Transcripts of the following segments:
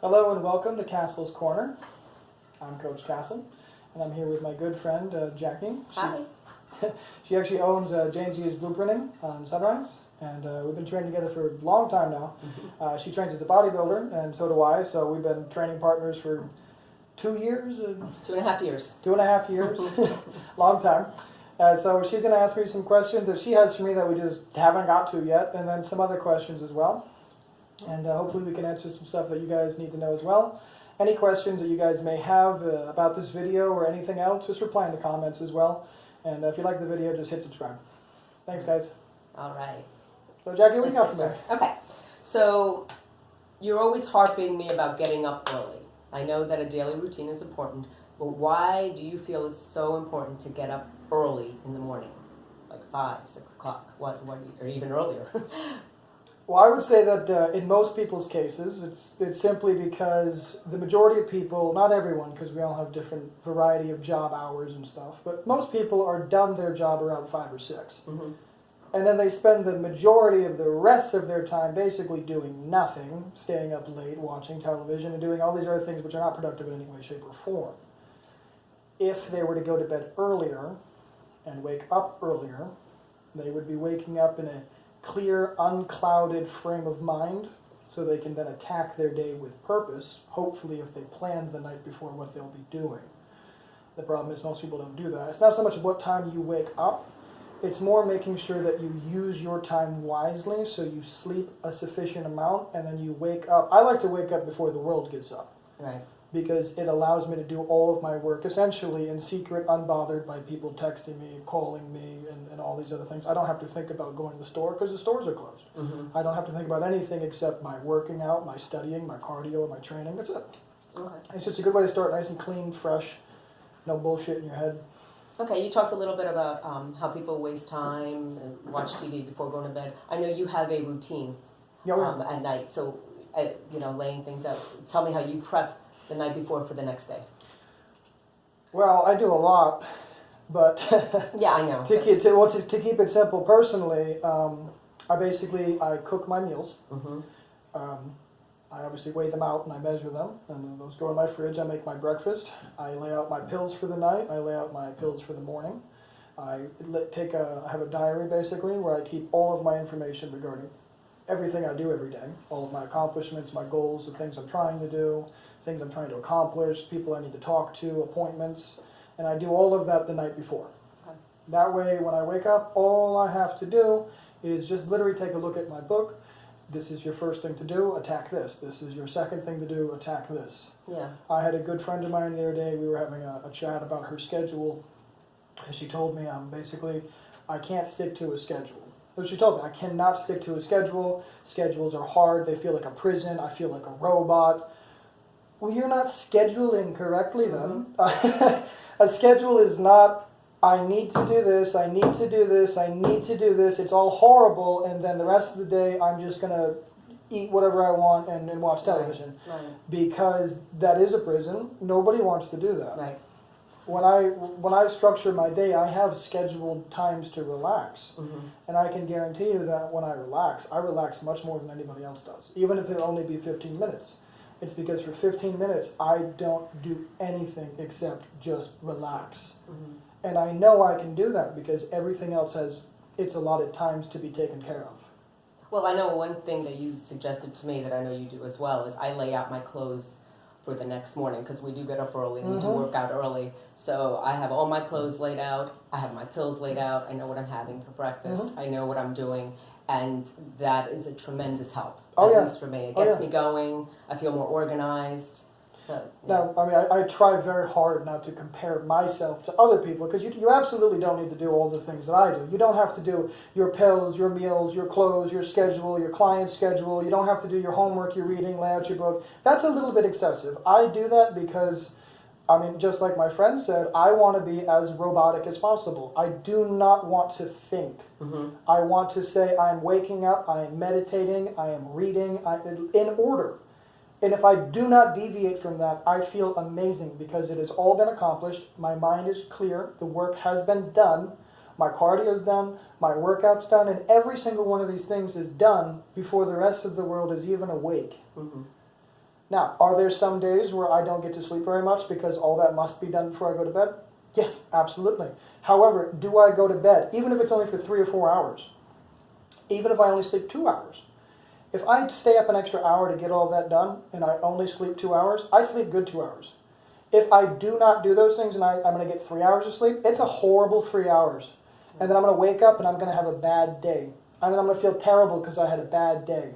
Hello and welcome to Castle's Corner. I'm Coach Castle, and I'm here with my good friend Jackie. Hi. She actually owns J&G's Blueprinting on Sunrise, and we've been training together for a long time now. She trains as a bodybuilder, and so do I, so we've been training partners for 2 years? 2.5 years. 2.5 years. Long time. So she's going to ask me some questions that she has for me that we just haven't got to yet, and then some other questions as well. And hopefully we can answer some stuff that you guys need to know as well. Any questions that you guys may have about this video or anything else, just reply in the comments as well. And if you like the video, just hit subscribe. Thanks, guys. All right. So, Jackie, what do you got for me? Okay. So you're always harping me about getting up early. I know that a daily routine is important, but why do you feel it's so important to get up early in the morning? Like 5, 6 o'clock, or even earlier? Well, I would say that in most people's cases, it's simply because the majority of people, not everyone, because we all have different variety of job hours and stuff, but most people are done their job around 5 or 6. Mm-hmm. And then they spend the majority of the rest of their time basically doing nothing, staying up late, watching television, and doing all these other things which are not productive in any way, shape, or form. If they were to go to bed earlier and wake up earlier, they would be waking up in a clear, unclouded frame of mind, so they can then attack their day with purpose, hopefully if they planned the night before what they'll be doing. The problem is most people don't do that. It's not so much what time you wake up, it's more making sure that you use your time wisely so you sleep a sufficient amount and then you wake up. I like to wake up before the world gets up. Right. Because it allows me to do all of my work essentially in secret, unbothered by people texting me, calling me, and all these other things. I don't have to think about going to the store because the stores are closed. Mm-hmm. I don't have to think about anything except my working out, my studying, my cardio, and my training. That's it. Okay. It's just a good way to start, nice and clean, fresh, no bullshit in your head. Okay, you talked a little bit about how people waste time and watch TV before going to bed. I know you have a routine at night, so laying things out. Tell me how you prep the night before for the next day. Well, I do a lot, but yeah, I know. To keep it simple, personally, I cook my meals. Mm-hmm. I obviously weigh them out and I measure them, and then those go in my fridge. I make my breakfast. I lay out my pills for the night. I lay out my pills for the morning. I have a diary basically where I keep all of my information regarding everything I do every day, all of my accomplishments, my goals, the things I'm trying to do, things I'm trying to accomplish, people I need to talk to, appointments, and I do all of that the night before. Okay. That way, when I wake up, all I have to do is just literally take a look at my book. This is your first thing to do, attack this. This is your second thing to do, attack this. Yeah. I had a good friend of mine the other day, we were having a chat about her schedule, and she told me basically, I can't stick to a schedule. So she told me, I cannot stick to a schedule. Schedules are hard, they feel like a prison, I feel like a robot. Well, you're not scheduling correctly then. Mm-hmm. A schedule is not, I need to do this, I need to do this, I need to do this. It's all horrible, and then the rest of the day I'm just going to eat whatever I want and watch television. Right. Because that is a prison. Nobody wants to do that. Right. When I structure my day, I have scheduled times to relax. Mm-hmm. And I can guarantee you that when I relax much more than anybody else does. Even if it'll only be 15 minutes. It's because for 15 minutes, I don't do anything except just relax. Mm-hmm. And I know I can do that because everything else has its allotted times to be taken care of. Well, I know one thing that you suggested to me that I know you do as well is I lay out my clothes for the next morning because we do get up early and we do work out early. So I have all my clothes laid out. I have my pills laid out. I know what I'm having for breakfast. I know what I'm doing. And that is a tremendous help, at least for me. It gets me going. I feel more organized. Now, I try very hard not to compare myself to other people because you absolutely don't need to do all the things that I do. You don't have to do your pills, your meals, your clothes, your schedule, your client's schedule. You don't have to do your homework, your reading, lay out your book. That's a little bit excessive. I do that because, just like my friend said, I want to be as robotic as possible. I do not want to think. Mm-hmm. I want to say I'm waking up, I am meditating, I am reading, in order. And if I do not deviate from that, I feel amazing because it has all been accomplished. My mind is clear. The work has been done. My cardio is done. My workout's done. And every single one of these things is done before the rest of the world is even awake. Mm-hmm. Now, are there some days where I don't get to sleep very much because all that must be done before I go to bed? Yes, absolutely. However, do I go to bed, even if it's only for 3 or 4 hours? Even if I only sleep 2 hours? If I stay up an extra hour to get all that done and I only sleep 2 hours, I sleep good 2 hours. If I do not do those things and I'm going to get 3 hours of sleep, it's a horrible 3 hours. And then I'm going to wake up and I'm going to have a bad day. And then I'm going to feel terrible because I had a bad day.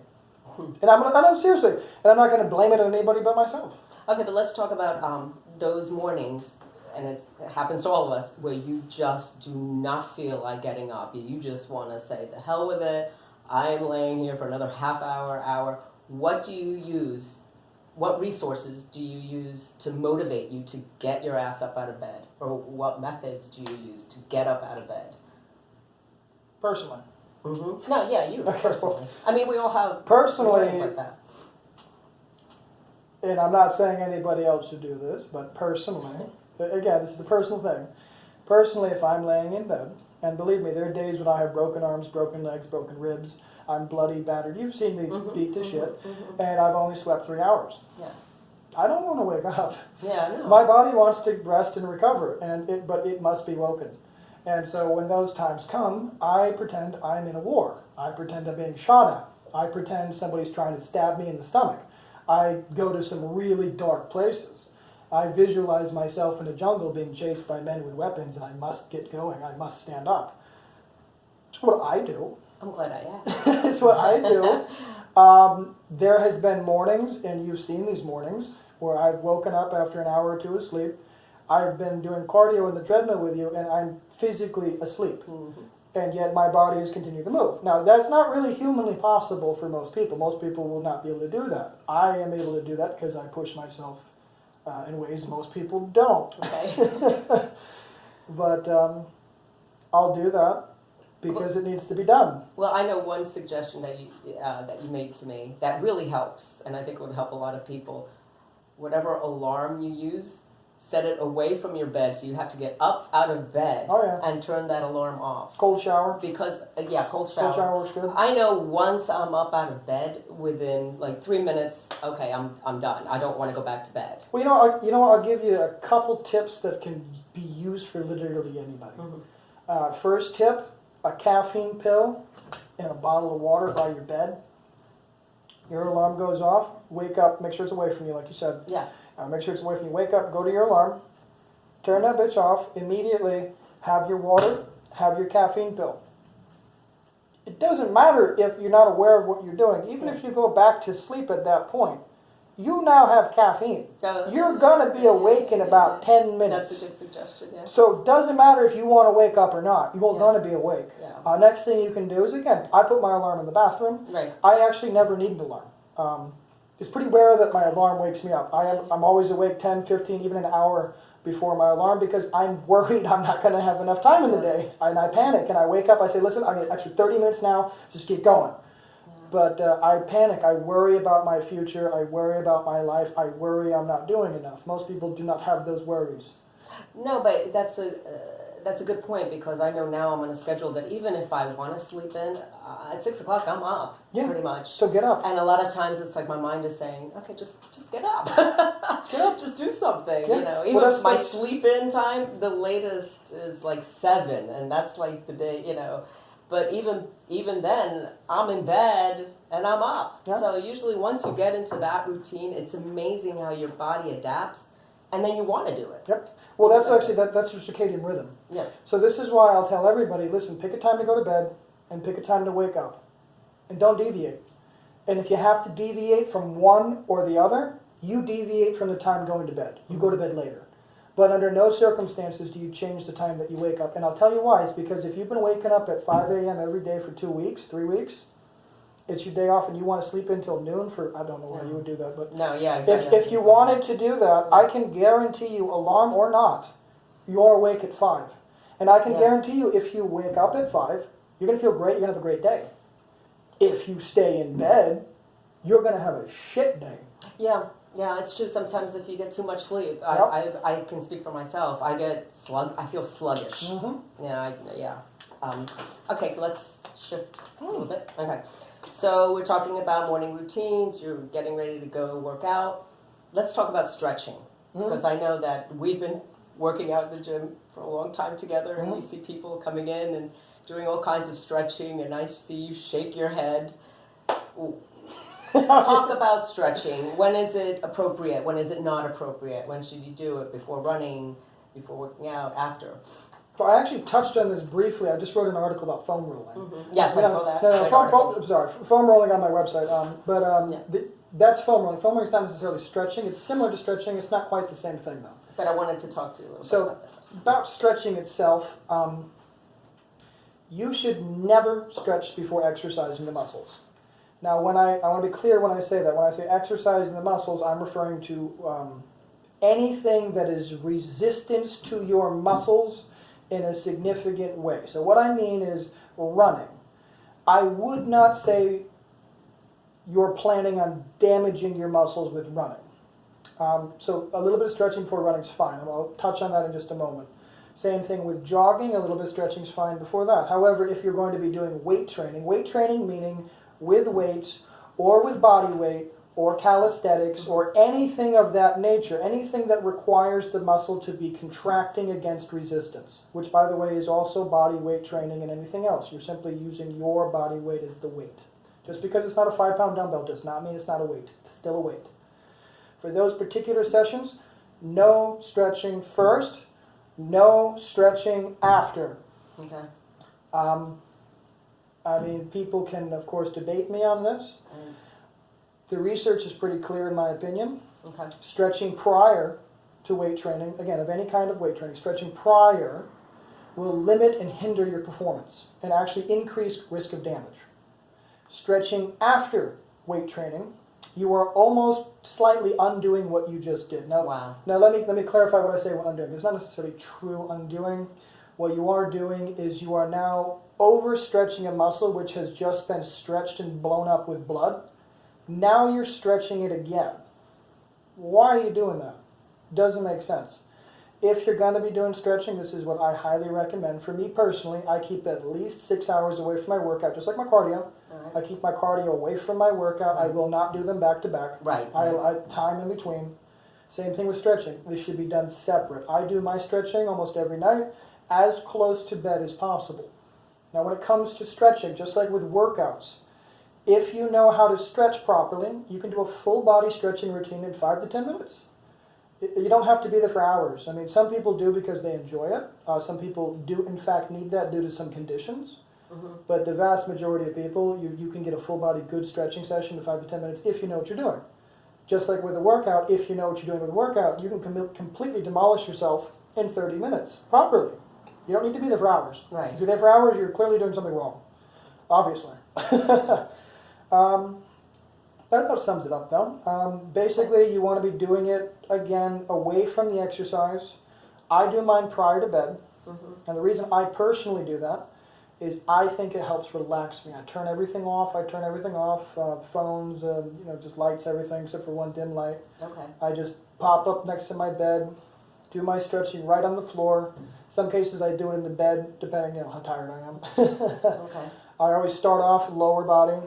And I'm seriously, and I'm not going to blame it on anybody but myself. Okay, but let's talk about those mornings, and it happens to all of us, where you just do not feel like getting up. You just want to say, the hell with it, I'm laying here for another half hour. What do you use? What resources do you use to motivate you to get your ass up out of bed? Or what methods do you use to get up out of bed? Personally. Mm-hmm. No, yeah, you Okay, personally. I mean, we all have personally things like that. And I'm not saying anybody else should do this, but personally, again, this is the personal thing. Personally, if I'm laying in bed, and believe me, there are days when I have broken arms, broken legs, broken ribs, I'm bloody, battered. You've seen me beat to shit, and I've only slept 3 hours. Yeah. I don't want to wake up. Yeah, I know. My body wants to rest and recover, but it must be woken. And so when those times come, I pretend I'm in a war. I pretend I'm being shot at. I pretend somebody's trying to stab me in the stomach. I go to some really dark places. I visualize myself in a jungle being chased by men with weapons, and I must get going. I must stand up. It's what I do. I'm glad I asked. It's what I do. There has been mornings, and you've seen these mornings, where I've woken up after an hour or two of sleep. I've been doing cardio in the treadmill with you, and I'm physically asleep. And yet my body has continued to move. Now, that's not really humanly possible for most people. Most people will not be able to do that. I am able to do that because I push myself in ways most people don't. Okay. But I'll do that because it needs to be done. Well, I know one suggestion that you made to me that really helps, and I think it would help a lot of people. Whatever alarm you use, set it away from your bed, so you have to get up out of bed and turn that alarm off. Cold shower? Because, cold shower. Cold shower works good. I know once I'm up out of bed, within like 3 minutes, okay, I'm done. I don't want to go back to bed. Well, you know what? I'll give you a couple tips that can be used for literally anybody. First tip, a caffeine pill and a bottle of water by your bed. Your alarm goes off, wake up, make sure it's away from you, like you said. Yeah. Make sure it's away from you. Wake up, go to your alarm, turn that bitch off, immediately have your water, have your caffeine pill. It doesn't matter if you're not aware of what you're doing. Even if you go back to sleep at that point, you now have caffeine. You're going to be awake in about 10 minutes. That's a good suggestion, yeah. So it doesn't matter if you want to wake up or not. You're going to be awake. Yeah. Next thing you can do is, again, I put my alarm in the bathroom. Right. I actually never need an alarm. It's pretty rare that my alarm wakes me up. I'm always awake 10, 15, even an hour before my alarm because I'm worried I'm not going to have enough time in the day. And I panic and I wake up. I say, listen, I get extra 30 minutes now. Just keep going. But I panic. I worry about my future. I worry about my life. I worry I'm not doing enough. Most people do not have those worries. No, but that's a good point because I know now I'm on a schedule that even if I want to sleep in, at 6 o'clock I'm up, pretty much. So get up. And a lot of times it's like my mind is saying, okay, just get up. Get up. Just do something, Yeah. you know. Even my sleep-in time, the latest is like 7, and that's like the day, you know. But even then, I'm in bed and I'm up. Yeah. So usually once you get into that routine, it's amazing how your body adapts, and then you want to do it. Yep. Well, that's actually, that's your circadian rhythm. Yeah. So this is why I'll tell everybody, listen, pick a time to go to bed and pick a time to wake up. And don't deviate. And if you have to deviate from one or the other, you deviate from the time going to bed. You go to bed later. But under no circumstances do you change the time that you wake up. And I'll tell you why. It's because if you've been waking up at 5 a.m. every day for 2 weeks, 3 weeks, it's your day off and you want to sleep until noon for, I don't know why you would do that, but No, yeah, exactly. if you wanted to do that, I can guarantee you, alarm or not, you're awake at 5. And I can guarantee you, if you wake up at 5, you're going to feel great, you're going to have a great day. If you stay in bed, you're going to have a shit day. Yeah, it's true. Sometimes if you get too much sleep, I can speak for myself. I feel sluggish. Mm-hmm. Okay, let's shift a little bit. Okay. So we're talking about morning routines. You're getting ready to go work out. Let's talk about stretching, because I know that we've been working out in the gym for a long time together, and we see people coming in and doing all kinds of stretching, and I see you shake your head. Ooh. Talk about stretching. When is it appropriate? When is it not appropriate? When should you do it? Before running, before working out, after? So I actually touched on this briefly. I just wrote an article about foam rolling. Yes, I saw that. Foam rolling on my website. That's foam rolling. Foam rolling is not necessarily stretching. It's similar to stretching. It's not quite the same thing, though. But I wanted to talk to you a little bit about that. About stretching itself, you should never stretch before exercising the muscles. Now, I want to be clear when I say that. When I say exercising the muscles, I'm referring to anything that is resistance to your muscles in a significant way. So what I mean is running. I would not say you're planning on damaging your muscles with running. So a little bit of stretching before running is fine. I'll touch on that in just a moment. Same thing with jogging, a little bit of stretching is fine before that. However, if you're going to be doing weight training meaning with weights or with body weight or calisthenics or anything of that nature, anything that requires the muscle to be contracting against resistance, which by the way is also body weight training and anything else. You're simply using your body weight as the weight. Just because it's not a 5-pound dumbbell does not mean it's not a weight. It's still a weight. For those particular sessions, no stretching first, no stretching after. Okay. I mean, people can, of course, debate me on this. The research is pretty clear, in my opinion. Okay. Stretching prior to weight training, again, of any kind of weight training, stretching prior will limit and hinder your performance and actually increase risk of damage. Stretching after weight training, you are almost slightly undoing what you just did. Now, let me clarify what I say when undoing. It's not necessarily true undoing. What you are doing is you are now overstretching a muscle which has just been stretched and blown up with blood. Now you're stretching it again. Why are you doing that? Doesn't make sense. If you're going to be doing stretching, this is what I highly recommend. For me personally, I keep at least 6 hours away from my workout, just like my cardio. I keep my cardio away from my workout. I will not do them back to back. Right. I time in between. Same thing with stretching. This should be done separate. I do my stretching almost every night as close to bed as possible. Now when it comes to stretching, just like with workouts, if you know how to stretch properly, you can do a full body stretching routine in 5 to 10 minutes. You don't have to be there for hours. I mean, some people do because they enjoy it. Some people do, in fact, need that due to some conditions. But the vast majority of people, you can get a full body good stretching session in 5 to 10 minutes if you know what you're doing. Just like with a workout, if you know what you're doing with a workout, you can completely demolish yourself in 30 minutes properly. You don't need to be there for hours. Right. If you're there for hours, you're clearly doing something wrong. Obviously. That about sums it up, though. Basically, you want to be doing it, again, away from the exercise. I do mine prior to bed. And the reason I personally do that is I think it helps relax me. I turn everything off. Phones, just lights, everything, except for one dim light. Okay. I just pop up next to my bed, do my stretching right on the floor. Some cases I do it in the bed, depending how tired I am. Okay. I always start off lower body,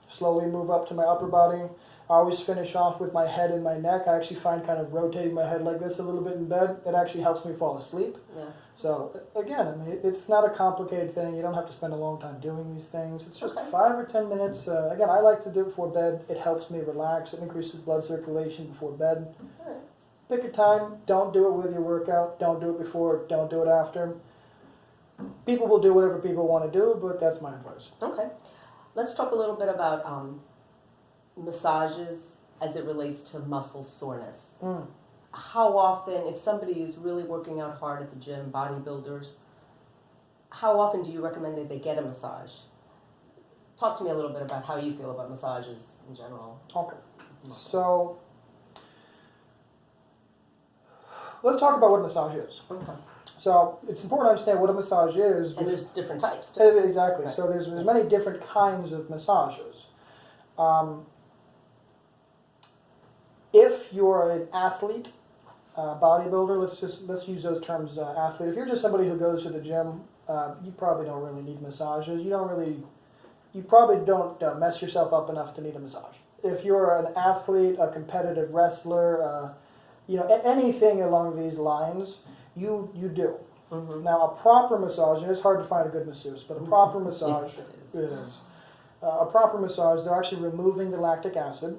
slowly move up to my upper body. I always finish off with my head and my neck. I actually find kind of rotating my head like this a little bit in bed, it actually helps me fall asleep. Yeah. So again, I mean, it's not a complicated thing. You don't have to spend a long time doing these things. It's just Okay. 5 or 10 minutes. Again, I like to do it before bed. It helps me relax. It increases blood circulation before bed. All right. Pick a time. Don't do it with your workout. Don't do it before. Don't do it after. People will do whatever people want to do, but that's my advice. Okay. Let's talk a little bit about massages as it relates to muscle soreness. How often, if somebody is really working out hard at the gym, bodybuilders, how often do you recommend that they get a massage? Talk to me a little bit about how you feel about massages in general. Okay. So let's talk about what a massage is. Okay. So it's important to understand what a massage is. And there's different types too. Exactly. Right. So there's many different kinds of massages. If you're an athlete, bodybuilder, let's use those terms, athlete. If you're just somebody who goes to the gym, you probably don't really need massages. You don't really you probably don't mess yourself up enough to need a massage. If you're an athlete, a competitive wrestler, anything along these lines, you do. Mm-hmm. Now, a proper massage, and it's hard to find a good masseuse, but a proper massage, Yes, it is. A proper massage, they're actually removing the lactic acid.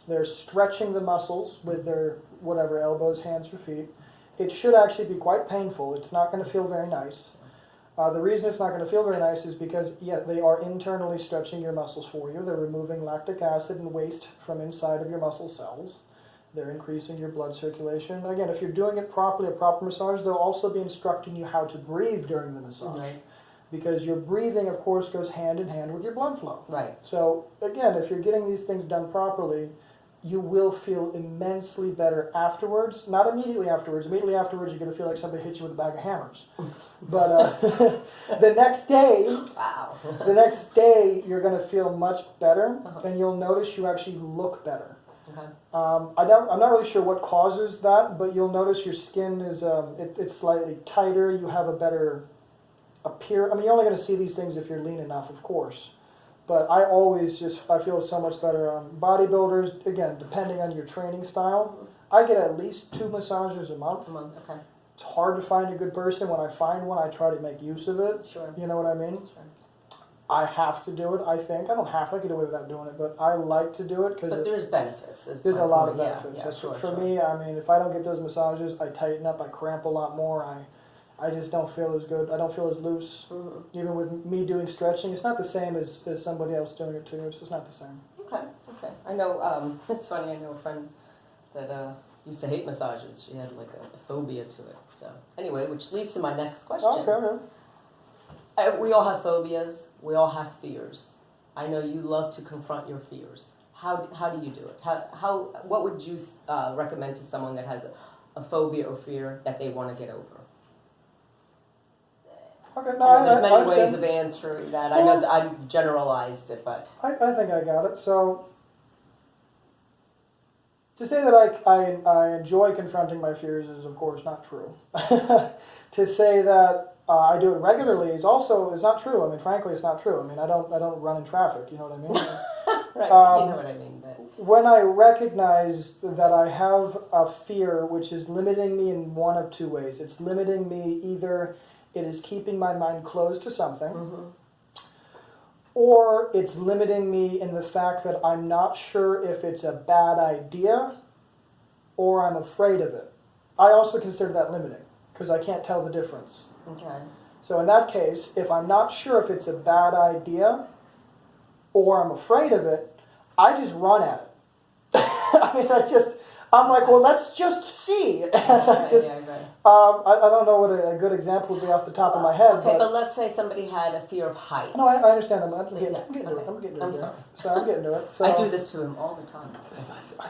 They're stretching the muscles with their whatever, elbows, hands, or feet. It should actually be quite painful. It's not going to feel very nice. The reason it's not going to feel very nice is because, they are internally stretching your muscles for you. They're removing lactic acid and waste from inside of your muscle cells. They're increasing your blood circulation. Again, if you're doing it properly, a proper massage, they'll also be instructing you how to breathe during the massage. Right. Because your breathing, of course, goes hand in hand with your blood flow. Right. So, again, if you're getting these things done properly, you will feel immensely better afterwards. Not immediately afterwards. Immediately afterwards, you're going to feel like somebody hit you with a bag of hammers. But the next day, wow. the next day, you're going to feel much better, and you'll notice you actually look better. Okay. I'm not really sure what causes that, but you'll notice your skin is it's slightly tighter. You have a better appearance. I mean, you're only going to see these things if you're lean enough, of course. But I feel so much better. Bodybuilders, again, depending on your training style, I get at least 2 massages a month. Okay. It's hard to find a good person. When I find one, I try to make use of it. Sure. You know what I mean? Sure. I have to do it, I think. I don't have to. I can do it without doing it, but I like to do it because there's benefits. There's a lot of benefits. Yeah, sure, for me, I mean, if I don't get those massages, I tighten up, I cramp a lot more. I just don't feel as good. I don't feel as loose. Mm-hmm. Even with me doing stretching, it's not the same as somebody else doing it too. It's just not the same. Okay. I know, it's funny, I know a friend that used to hate massages. She had like a phobia to it. So anyway, which leads to my next question. Okay. We all have phobias. We all have fears. I know you love to confront your fears. How do you do it? What would you recommend to someone that has a phobia or fear that they want to get over? Okay, no, There's many I ways of answering that. I know I generalized it, but I think I got it. So to say that I enjoy confronting my fears is, of course, not true. To say that I do it regularly is not true. I mean, frankly, it's not true. I mean, I don't run in traffic. You know what I mean? right, you know what I mean. But when I recognize that I have a fear which is limiting me in one of 2 ways, it's limiting me either it is keeping my mind closed to something, mm-hmm. or it's limiting me in the fact that I'm not sure if it's a bad idea or I'm afraid of it. I also consider that limiting because I can't tell the difference. Okay. So in that case, if I'm not sure if it's a bad idea or I'm afraid of it, I just run at it. I mean, I'm like, well, let's just see. I don't know what a good example would be off the top of my head. Okay, but let's say somebody had a fear of heights. No, I understand. I'm getting to it. I'm sorry. So I'm getting to it. So, I do this to him all the time.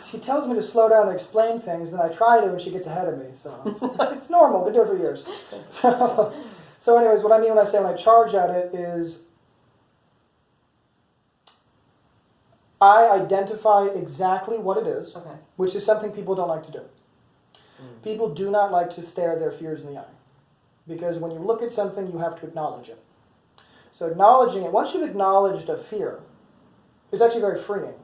She tells me to slow down and explain things, and I try to, and she gets ahead of me. So it's normal. Been doing it for years. So anyways, what I mean when I charge at it is I identify exactly what it is, okay. which is something people don't like to do. Mm. People do not like to stare their fears in the eye. Because when you look at something, you have to acknowledge it. So acknowledging it, once you've acknowledged a fear, it's actually very freeing.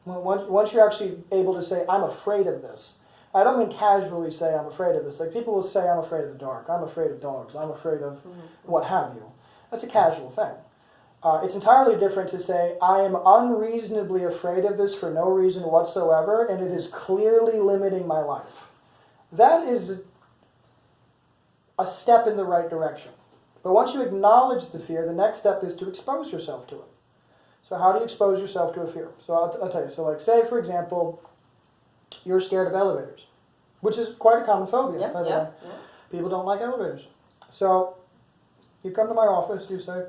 Once you're actually able to say, I'm afraid of this. I don't mean casually say, I'm afraid of this. Like people will say, I'm afraid of the dark, I'm afraid of dogs, I'm afraid of what have you. That's a casual thing. It's entirely different to say, I am unreasonably afraid of this for no reason whatsoever, and it is clearly limiting my life. That is a step in the right direction. But once you acknowledge the fear, the next step is to expose yourself to it. So how do you expose yourself to a fear? So I'll tell you. So like say, for example, you're scared of elevators, which is quite a common phobia, by the way. People don't like elevators. So you come to my office, you say,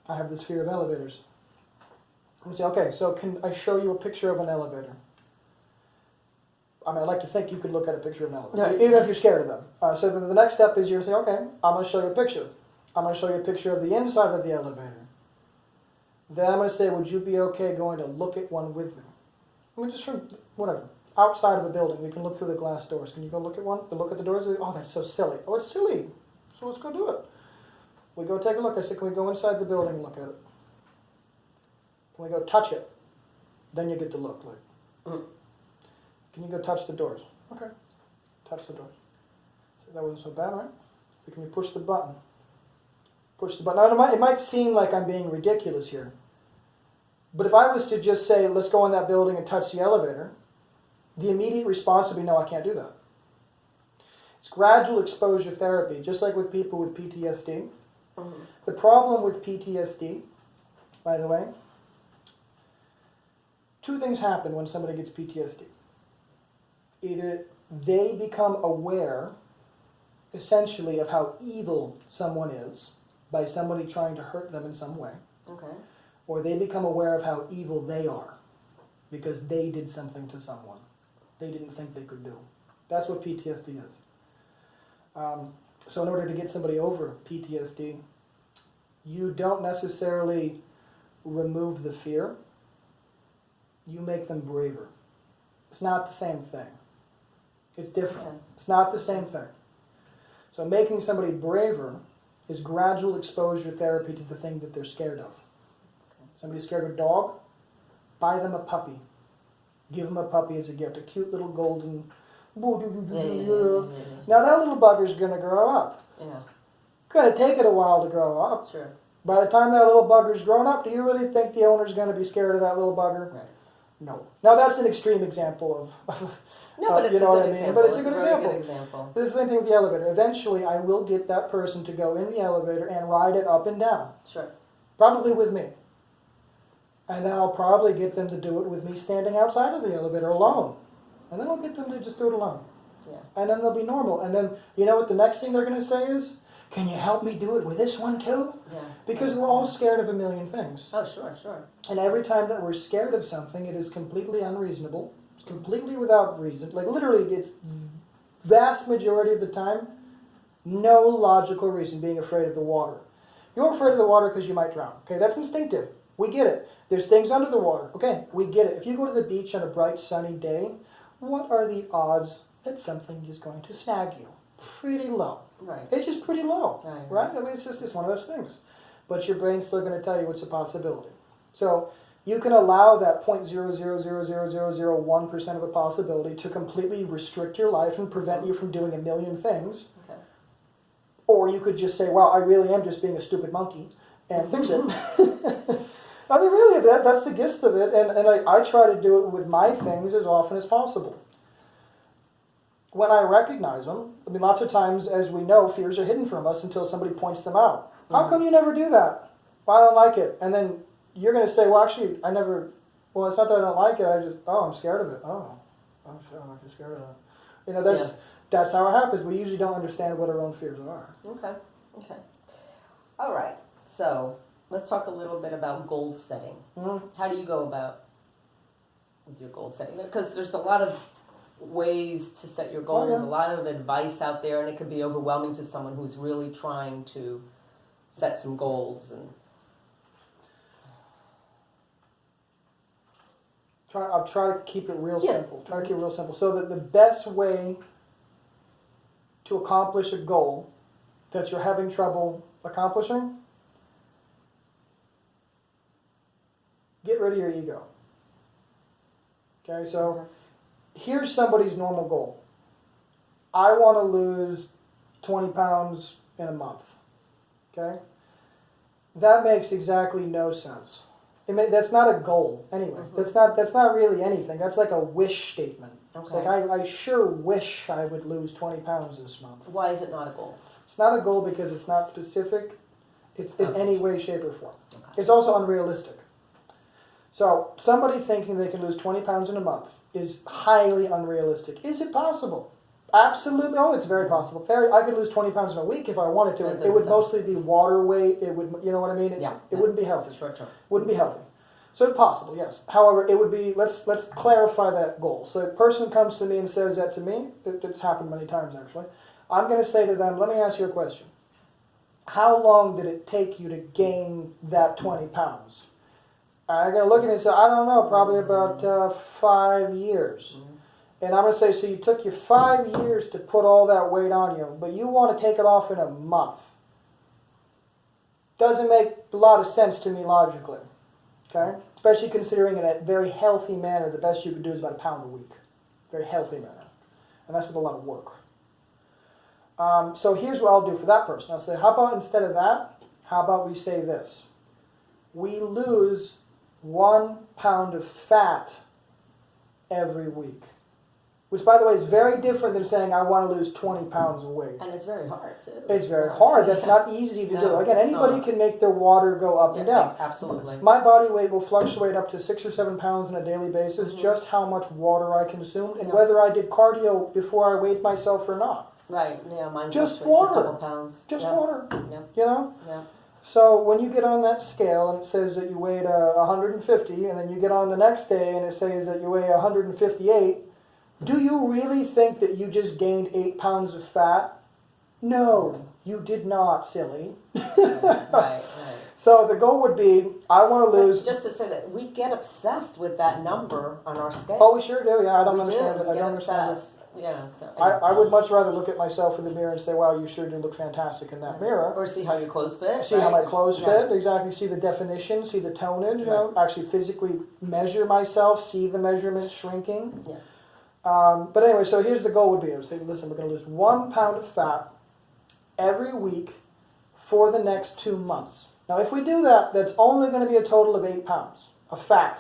I have this fear of elevators. And say, okay, so can I show you a picture of an elevator? I mean, I'd like to think you could look at a picture of an elevator, even if you're scared of them. So then the next step is you're saying, okay, I'm going to show you a picture. I'm going to show you a picture of the inside of the elevator. Then I'm going to say, would you be okay going to look at one with me? I mean, just from, whatever, outside of a building, we can look through the glass doors. Can you go look at one? Look at the doors? Oh, that's so silly. Oh, it's silly. So let's go do it. We go take a look. I said, can we go inside the building and look at it? Can we go touch it? Then you get the look like, Mm. can you go touch the doors? Okay, touch the doors. So that wasn't so bad, right? So can you push the button? Push the button. Now, it might seem like I'm being ridiculous here, but if I was to just say, let's go in that building and touch the elevator, the immediate response would be, no, I can't do that. It's gradual exposure therapy, just like with people with PTSD. Mm-hmm. The problem with PTSD, by the way, two things happen when somebody gets PTSD. Either they become aware, essentially, of how evil someone is by somebody trying to hurt them in some way, Okay. or they become aware of how evil they are because they did something to someone they didn't think they could do. That's what PTSD is. So in order to get somebody over PTSD, you don't necessarily remove the fear, you make them braver. It's not the same thing. It's different. Okay. It's not the same thing. So making somebody braver is gradual exposure therapy to the thing that they're scared of. Okay. Somebody's scared of a dog, buy them a puppy. Give them a puppy as a gift, a cute little golden... Now that little bugger's going to grow up. Yeah. Going to take it a while to grow up. Sure. By the time that little bugger's grown up, do you really think the owner's going to be scared of that little bugger? Right. No. Now that's an extreme example of No, but it's you know a what good I mean? example. But it's a a good very example. good example. This is the same thing with the elevator. Eventually, I will get that person to go in the elevator and ride it up and down. Sure. Probably with me. And then I'll probably get them to do it with me standing outside of the elevator alone. And then I'll get them to just do it alone. Yeah. And then they'll be normal. And then, you know what the next thing they're going to say is, can you help me do it with this one too? Yeah. Because we're all scared of a million things. Oh, sure, sure. And every time that we're scared of something, it is completely unreasonable. It's completely without reason. Like literally, it's vast majority of the time, no logical reason being afraid of the water. You're afraid of the water because you might drown. Okay, that's instinctive. We get it. There's things under the water. Okay, we get it. If you go to the beach on a bright sunny day, what are the odds that something is going to snag you? Pretty low. Right. It's just pretty low, Right. right? I mean, it's one of those things. But your brain's still going to tell you it's a possibility. So you can allow that 0.0000001% of a possibility to completely restrict your life and prevent you from doing a million things. Okay. Or you could just say, well, I really am just being a stupid monkey and fix it. I mean, really, that's the gist of it. And I try to do it with my things as often as possible. When I recognize them, I mean, lots of times, as we know, fears are hidden from us until somebody points them out. How come you never do that? Well, I don't like it. And then you're going to say, well, actually, I never, well, it's not that I don't like it, I'm scared of it. Oh, sure, I'm just scared of it. You know, that's how it happens. We usually don't understand what our own fears are. Okay. All right. So let's talk a little bit about goal setting. Mm-hmm. How do you go about with your goal setting? Because there's a lot of ways to set your goals, yeah. a lot of advice out there, and it can be overwhelming to someone who's really trying to set some goals. And I'll try to keep it real Yes. simple. Try to keep it real simple. So that the best way to accomplish a goal that you're having trouble accomplishing, get rid of your ego. Okay, so here's somebody's normal goal. I want to lose 20 pounds in a month. Okay? That makes exactly no sense. That's not a goal, anyway. Mm-hmm. That's not really anything. That's like a wish statement. Okay. It's like, I sure wish I would lose 20 pounds this month. why is it not a goal? It's not a goal because it's not specific. It's in Okay. any way, shape, or form. Okay. It's also unrealistic. So somebody thinking they can lose 20 pounds in a month is highly unrealistic. Is it possible? Absolutely. Oh, it's very possible. I could lose 20 pounds in a week if I wanted to. That It would doesn't mostly be water weight. It would, you know what I mean? It wouldn't be healthy. Short term. Wouldn't be healthy. So it's possible, yes. However, it would be, let's clarify that goal. So a person comes to me and says that to me. It's happened many times, actually. I'm going to say to them, let me ask you a question. How long did it take you to gain that 20 pounds? I'm going to look at it and say, I don't know, probably about 5 years. Mm-hmm. And I'm going to say, so you took you 5 years to put all that weight on you, but you want to take it off in a month. Doesn't make a lot of sense to me logically. Okay? Especially considering in a very healthy manner, the best you can do is about 1 pound a week. Very healthy manner. And that's with a lot of work. So here's what I'll do for that person. I'll say, how about instead of that, how about we say this? We lose 1 pound of fat every week. Which, by the way, is very different than saying I want to lose 20 pounds of weight. And it's very hard, too. It's very hard. That's not easy to do. Again, anybody can make their water go up and down. Absolutely. My body weight will fluctuate up to 6 or 7 pounds on a daily basis, just how much water I consumed and whether I did cardio before I weighed myself or not. Right, yeah, mine just fluctuates water. a couple pounds. Just water. Yeah. You know? Yeah. So when you get on that scale and it says that you weighed 150, and then you get on the next day and it says that you weigh 158, do you really think that you just gained 8 pounds of fat? No, you did not, silly. Right. So the goal would be, I want to lose... Just to say that we get obsessed with that number on our scale. Oh, we sure do. Yeah, I don't we understand do. it. I don't understand obsessed. it. Yeah. So, I would much rather look at myself in the mirror and say, wow, you sure do look fantastic in that mirror. Or see how your clothes fit. See how my clothes fit, exactly. See the definition, see the tonage, you know, actually physically measure myself, see the measurements shrinking. Yeah. But anyway, so here's the goal would be, I would say, listen, we're going to lose 1 pound of fat every week for the next 2 months. Now, if we do that, that's only going to be a total of 8 pounds of fat.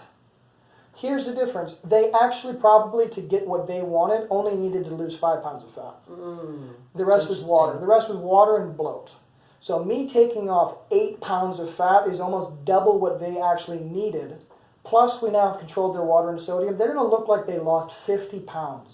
Here's the difference. They actually probably, to get what they wanted, only needed to lose 5 pounds of fat. The rest was water. The rest was water and bloat. So me taking off 8 pounds of fat is almost double what they actually needed. Plus, we now have controlled their water and sodium. They're going to look like they lost 50 pounds.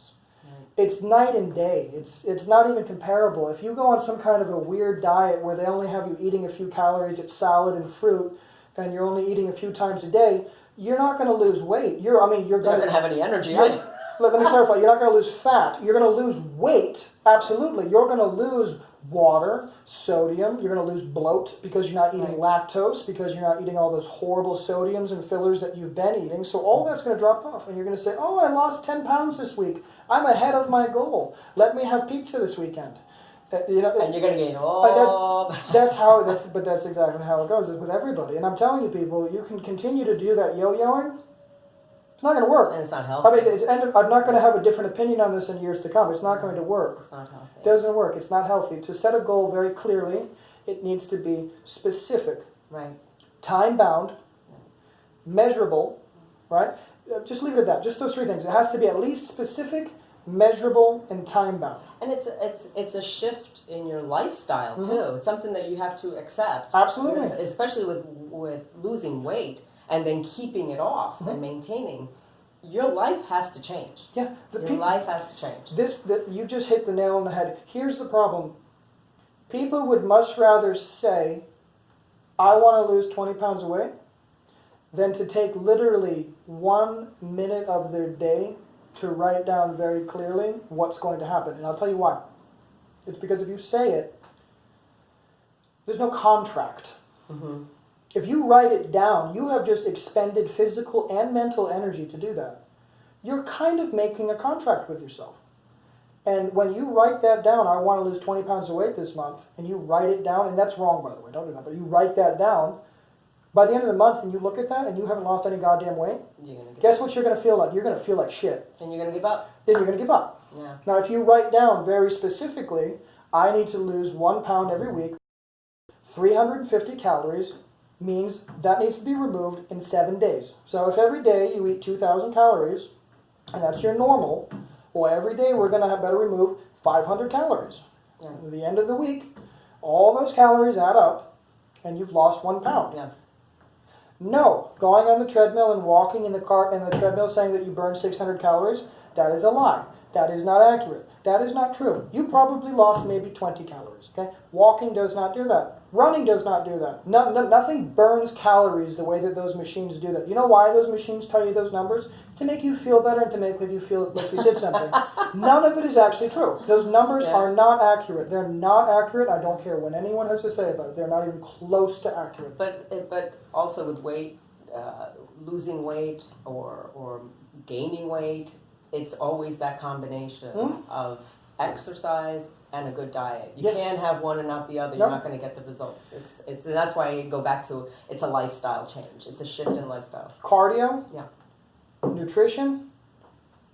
It's night and day. It's not even comparable. If you go on some kind of a weird diet where they only have you eating a few calories, it's salad and fruit, and you're only eating a few times a day, you're not going to lose weight. You're not going to have any energy. Let me clarify. You're not going to lose fat. You're going to lose weight. Absolutely. You're going to lose water, sodium. You're going to lose bloat because you're not eating lactose, because you're not eating all those horrible sodiums and fillers that you've been eating. So all that's going to drop off. And you're going to say, oh, I lost 10 pounds this week. I'm ahead of my goal. Let me have pizza this weekend. And you're going to gain all... That's exactly how it goes. It's with everybody. And I'm telling you, people, you can continue to do that yo-yoing. It's not going to work. And it's not healthy. I mean, I'm not going to have a different opinion on this in years to come. It's not going to work. It's not healthy. It doesn't work. It's not healthy. To set a goal very clearly, it needs to be specific. Right. Time-bound, measurable, right? Just leave it at that. Just those 3 things. It has to be at least specific, measurable, and time-bound. And it's a shift in your lifestyle, too. It's something that you have to accept. Absolutely. Especially with losing weight and then keeping it off and maintaining. Your life has to change. Yeah. Your life has to change. You just hit the nail on the head. Here's the problem. People would much rather say, I want to lose 20 pounds of weight, than to take literally 1 minute of their day to write down very clearly what's going to happen. And I'll tell you why. It's because if you say it, there's no contract. If you write it down, you have just expended physical and mental energy to do that. You're kind of making a contract with yourself. And when you write that down, I want to lose 20 pounds of weight this month, and you write it down, and that's wrong, by the way, don't do that, but you write that down, by the end of the month, and you look at that, and you haven't lost any goddamn weight, guess what you're going to feel like? You're going to feel like shit. And you're going to give up. Then you're going to give up. Yeah. Now, if you write down very specifically, I need to lose 1 pound every week, 350 calories, means that needs to be removed in 7 days. So if every day you eat 2,000 calories, and that's your normal, well, every day we're going to have better remove 500 calories. Yeah. At the end of the week, all those calories add up, and you've lost 1 pound. Yeah. No, going on the treadmill and walking in the treadmill saying that you burn 600 calories, that is a lie. That is not accurate. That is not true. You probably lost maybe 20 calories. Okay? Walking does not do that. Running does not do that. Nothing burns calories the way that those machines do that. You know why those machines tell you those numbers? To make you feel better and to make you feel like you did something. None of it is actually true. Those numbers are not accurate. They're not accurate. I don't care what anyone has to say about it. They're not even close to accurate. But also with weight, losing weight or gaining weight, it's always that combination of exercise and a good diet. You Yes. can't have one and not the other. No. You're not going to get the results. It's and that's why I go back to it's a lifestyle change. It's a shift in lifestyle. Cardio, Yeah. nutrition,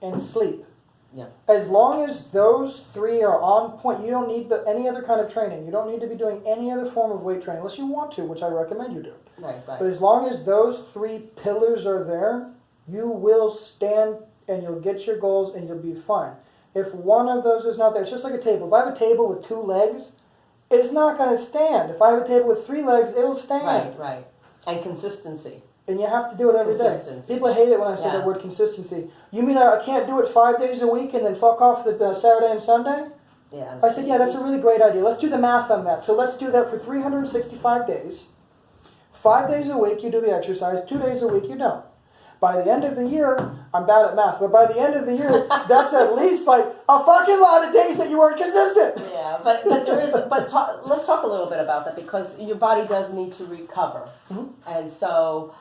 and sleep. Yeah. As long as those three are on point, you don't need any other kind of training. You don't need to be doing any other form of weight training unless you want to, which I recommend you do. Right. But as long as those three pillars are there, you will stand and you'll get your goals and you'll be fine. If one of those is not there, it's just like a table. If I have a table with 2 legs, it's not going to stand. If I have a table with 3 legs, it'll stand. Right. And consistency. And you have to do it every day. Consistency. People hate it when I say the word consistency. You mean I can't do it 5 days a week and then fuck off the Saturday and Sunday? Yeah. I said, yeah, that's a really great idea. Let's do the math on that. So let's do that for 365 days. 5 days a week you do the exercise, 2 days a week you don't. By the end of the year, I'm bad at math, but by the end of the year, that's at least like a fucking lot of days that you weren't consistent. Yeah, but there is. Let's talk a little bit about that because your body does need to recover, and so,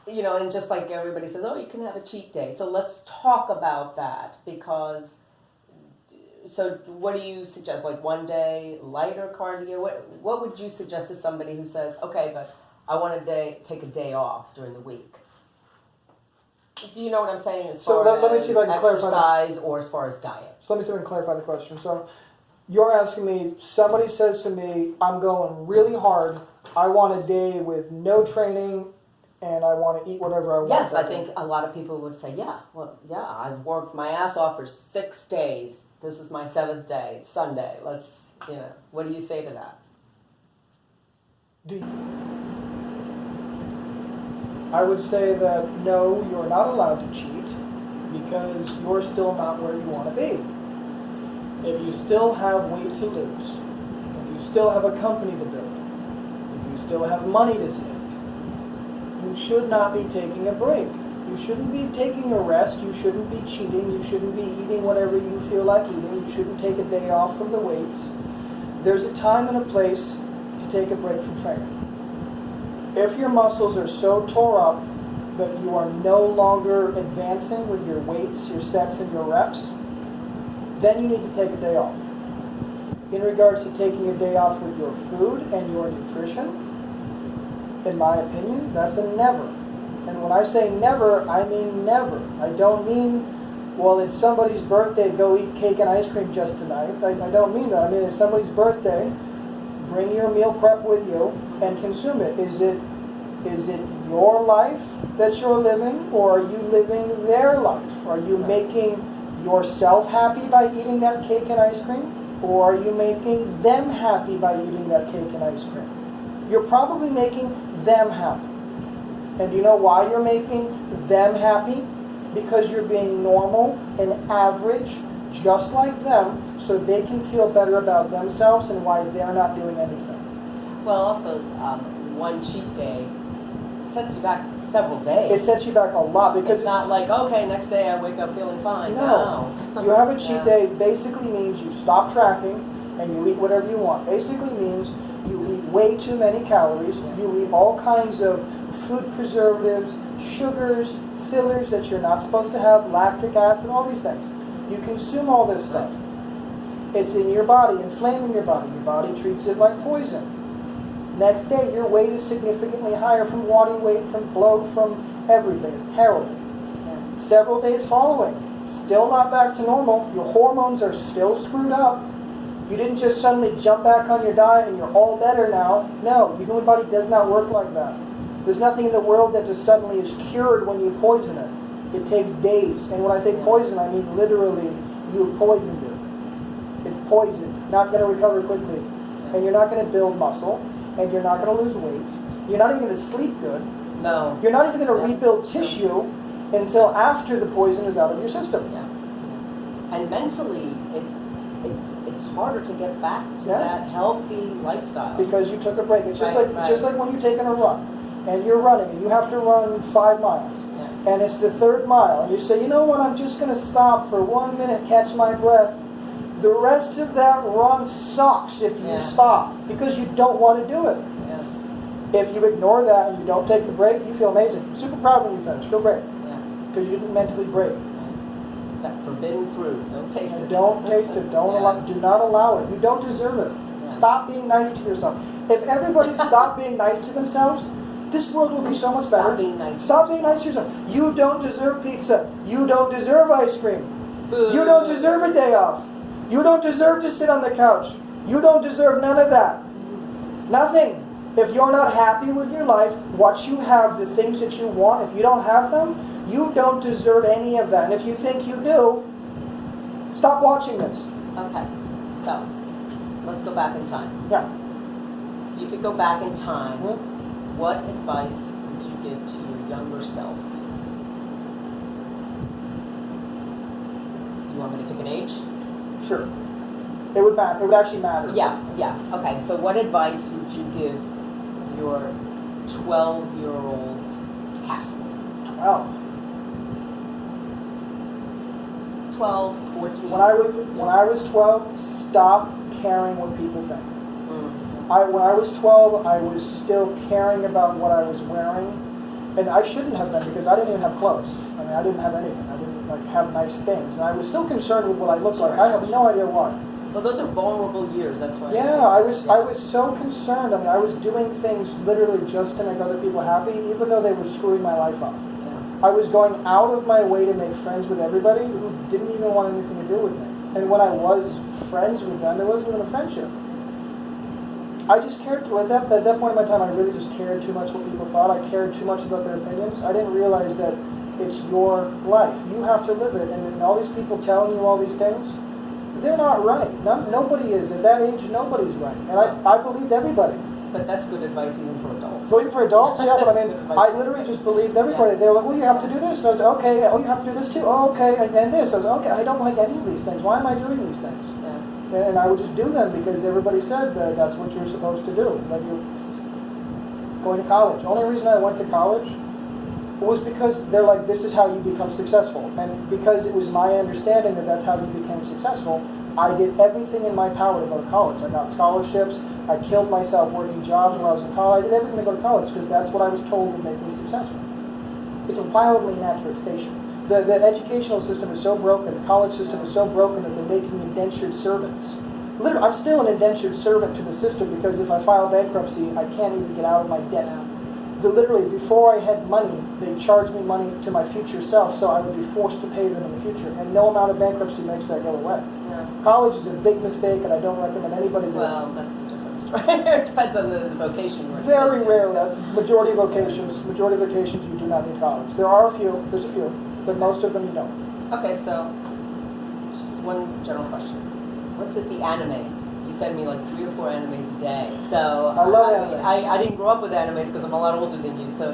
and just like everybody says, oh, you can have a cheat day. So let's talk about that because. So what do you suggest? Like one day lighter cardio? What would you suggest to somebody who says, okay, but I want to take a day off during the week? Do you know what I'm saying as far let me see if I can clarify exercise or as far as diet? So let me see if I can clarify the question. So you're asking me, somebody says to me, I'm going really hard. I want a day with no training and I want to eat whatever I want. Yes, I think a lot of people would say, I've worked my ass off for 6 days. This is my 7th day. It's Sunday. What do you say to that? I would say that no, you're not allowed to cheat because you're still not where you want to be. If you still have weight to lose, if you still have a company to build, if you still have money to save, you should not be taking a break. You shouldn't be taking a rest. You shouldn't be cheating. You shouldn't be eating whatever you feel like eating. You shouldn't take a day off from the weights. There's a time and a place to take a break from training. If your muscles are so tore up that you are no longer advancing with your weights, your sets, and your reps, then you need to take a day off. In regards to taking a day off with your food and your nutrition, in my opinion, that's a never. And when I say never, I mean never. I don't mean, well, it's somebody's birthday, go eat cake and ice cream just tonight. I don't mean that. I mean, it's somebody's birthday, bring your meal prep with you and consume it. Is it your life that you're living, or are you living their life? Are you making yourself happy by eating that cake and ice cream, or are you making them happy by eating that cake and ice cream? You're probably making them happy. And do you know why you're making them happy? Because you're being normal and average, just like them, so they can feel better about themselves and why they're not doing anything. Well, also, one cheat day sets you back several days. It sets you back a lot because it's not like, okay, next day I wake up feeling fine. No. You have a cheat day basically means you stop tracking and you eat whatever you want. Basically means you eat way too many calories. You eat all kinds of food preservatives, sugars, fillers that you're not supposed to have, lactic acid, all these things. You consume all this stuff. It's in your body, inflaming your body. Your body treats it like poison. Next day, your weight is significantly higher from water weight, from bloat, from everything. It's terrible. Yeah. Several days following, still not back to normal. Your hormones are still screwed up. You didn't just suddenly jump back on your diet and you're all better now. No, your human body does not work like that. There's nothing in the world that just suddenly is cured when you poison it. It takes days. And when I say poison, I mean literally you poisoned it. It's poison. Not going to recover quickly. And you're not going to build muscle. And you're not going to lose weight. You're not even going to sleep good. No. You're not even going to rebuild tissue until after the poison is out of your system. Yeah. And mentally, it's harder to get back to that healthy lifestyle. Because you took a break. It's just like when you're taking a run. And you're running, and you have to run 5 miles. Yeah. And it's the 3rd mile. And you say, you know what, I'm just going to stop for 1 minute, catch my breath. The rest of that run sucks if you stop, because you don't want to do it. Yes. If you ignore that and you don't take the break, you feel amazing. Super proud when you finish. Feel great. Yeah. Because you didn't mentally break. It's that forbidden fruit. Don't taste it. Don't taste it. Do not allow it. You don't deserve it. Yeah. Stop being nice to yourself. If everybody stopped being nice to themselves, this world will be so much better. Stop being nice to yourself. You don't deserve pizza. You don't deserve ice cream. Boo. You don't deserve a day off. You don't deserve to sit on the couch. You don't deserve none of that. Nothing. If you're not happy with your life, what you have, the things that you want, if you don't have them, you don't deserve any of that. And if you think you do, stop watching this. Okay, so let's go back in time. Yeah. You could go back in time. Mm-hmm. What advice would you give to your younger self? Do you want me to pick an age? Sure. It would matter. It would actually matter. Yeah. Okay, so what advice would you give your 12-year-old Castle? 12, 14. When I was 12, stop caring what people think. When I was 12, I was still caring about what I was wearing, and I shouldn't have been because I didn't even have clothes. I mean, I didn't have anything. I didn't have nice things, and I was still concerned with what I looked like. I have no idea why. Well, those are vulnerable years. That's why. Yeah, I was so concerned. I mean, I was doing things literally just to make other people happy, even though they were screwing my life up. I was going out of my way to make friends with everybody who didn't even want anything to do with me. And when I was friends with them, there wasn't even a friendship. I just cared, at that point in my time, I really just cared too much what people thought. I cared too much about their opinions. I didn't realize that it's your life. You have to live it. And all these people telling you all these things, they're not right. Nobody is. At that age, nobody's right. And I believed everybody. But that's good advice even for adults. Even for adults, yeah, but I mean, I literally just believed everybody. They were like, well, you have to do this. And I was like, okay. Oh, you have to do this too. Oh, okay. And this. I was like, okay, I don't like any of these things. Why am I doing these things? Yeah. And I would just do them because everybody said that that's what you're supposed to do. Like you're going to college. The only reason I went to college was because they're like, this is how you become successful. And because it was my understanding that that's how you became successful, I did everything in my power to go to college. I got scholarships. I killed myself working jobs when I was in college. I did everything to go to college because that's what I was told would make me successful. It's a wildly inaccurate station. The educational system is so broken, the college system is so broken that they're making indentured servants. Literally, I'm still an indentured servant to the system because if I file bankruptcy, I can't even get out of my debt. Literally, before I had money, they charged me money to my future self, so I would be forced to pay them in the future. And no amount of bankruptcy makes that go away. Yeah. College is a big mistake, and I don't recommend anybody do it. Well, that's a different story. It depends on the vocation. Very rarely. Majority of vocations, you do not need college. There are a few, there's a few, but most of them you don't. Okay, so just one general question. What's with the animes? You send me like 3 or 4 animes a day. So I love anime. I didn't grow up with animes because I'm a lot older than you. So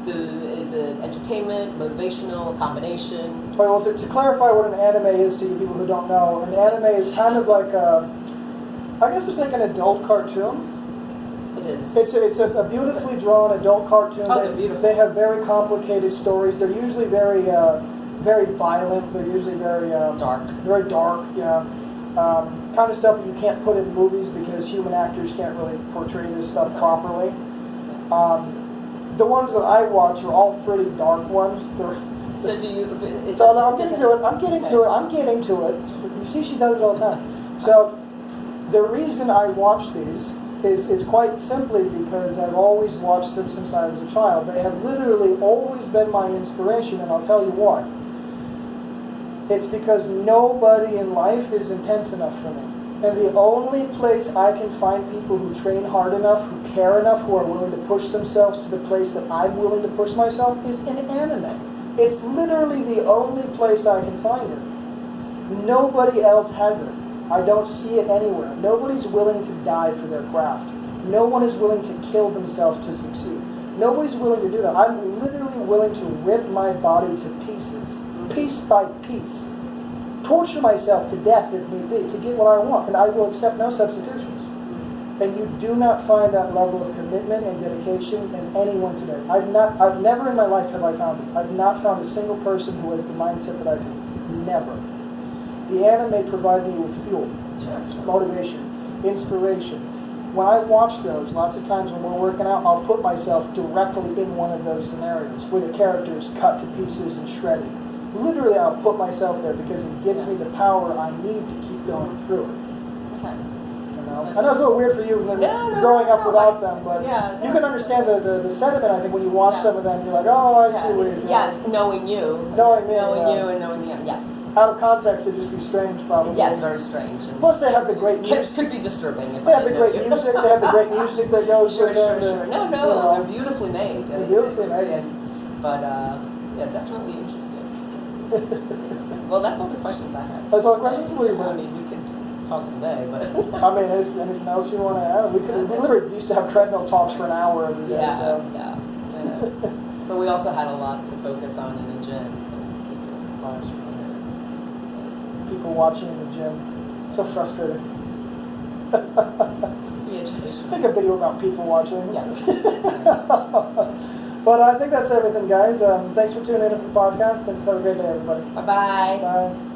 is it entertainment, motivational, combination? Well, to clarify what an anime is to you people who don't know, an anime is kind of like I guess it's like an adult cartoon. It is. It's a beautifully drawn adult cartoon. Oh, they're beautiful. They have very complicated stories. They're usually very violent. They're usually very dark. Very dark, yeah. Kind of stuff that you can't put in movies because human actors can't really portray this stuff properly. The ones that I watch are all pretty dark ones. So do you? I'm getting to it. I'm getting to it. You see, she does it all the time. So the reason I watch these is quite simply because I've always watched them since I was a child. They have literally always been my inspiration, and I'll tell you why. It's because nobody in life is intense enough for me. And the only place I can find people who train hard enough, who care enough, who are willing to push themselves to the place that I'm willing to push myself is in anime. It's literally the only place I can find it. Nobody else has it. I don't see it anywhere. Nobody's willing to die for their craft. No one is willing to kill themselves to succeed. Nobody's willing to do that. I'm literally willing to rip my body to pieces, piece by piece. Torture myself to death if need be to get what I want, and I will accept no substitutions. And you do not find that level of commitment and dedication in anyone today. I've never in my life have I found it. I've not found a single person who has the mindset that I do. Never. The anime provide me with fuel, motivation, inspiration. When I watch those, lots of times when we're working out, I'll put myself directly in one of those scenarios where the character is cut to pieces and shredded. literally I'll put myself there because it gives me the power I need to keep going through it. Okay. You know? I know it's a little weird for you growing up without them, but you can understand the sentiment. I think when you watch some of them, you're like, oh, I see what you're doing. Yes, knowing you. Knowing me. Knowing you and knowing me. Yes. Out of context, it'd just be strange, probably. Yes, very strange. And plus, they have the great music. Could be disturbing. If they have the great music. They have the great music that goes with them. Sure. No, they're beautifully made. They're beautifully made. But yeah, definitely interesting. Well, that's all the questions I have. That's all the questions? I mean, we could talk today, but I mean, anything else you want to add? We literally used to have treadmill talks for an hour every day. Yeah. But we also had a lot to focus on in the gym. People watching in the gym. So frustrating. The education. Make a video about people watching. Yes. But I think that's everything, guys. Thanks for tuning in for the podcast. Thanks. Have a great day, everybody. Bye-bye. Bye.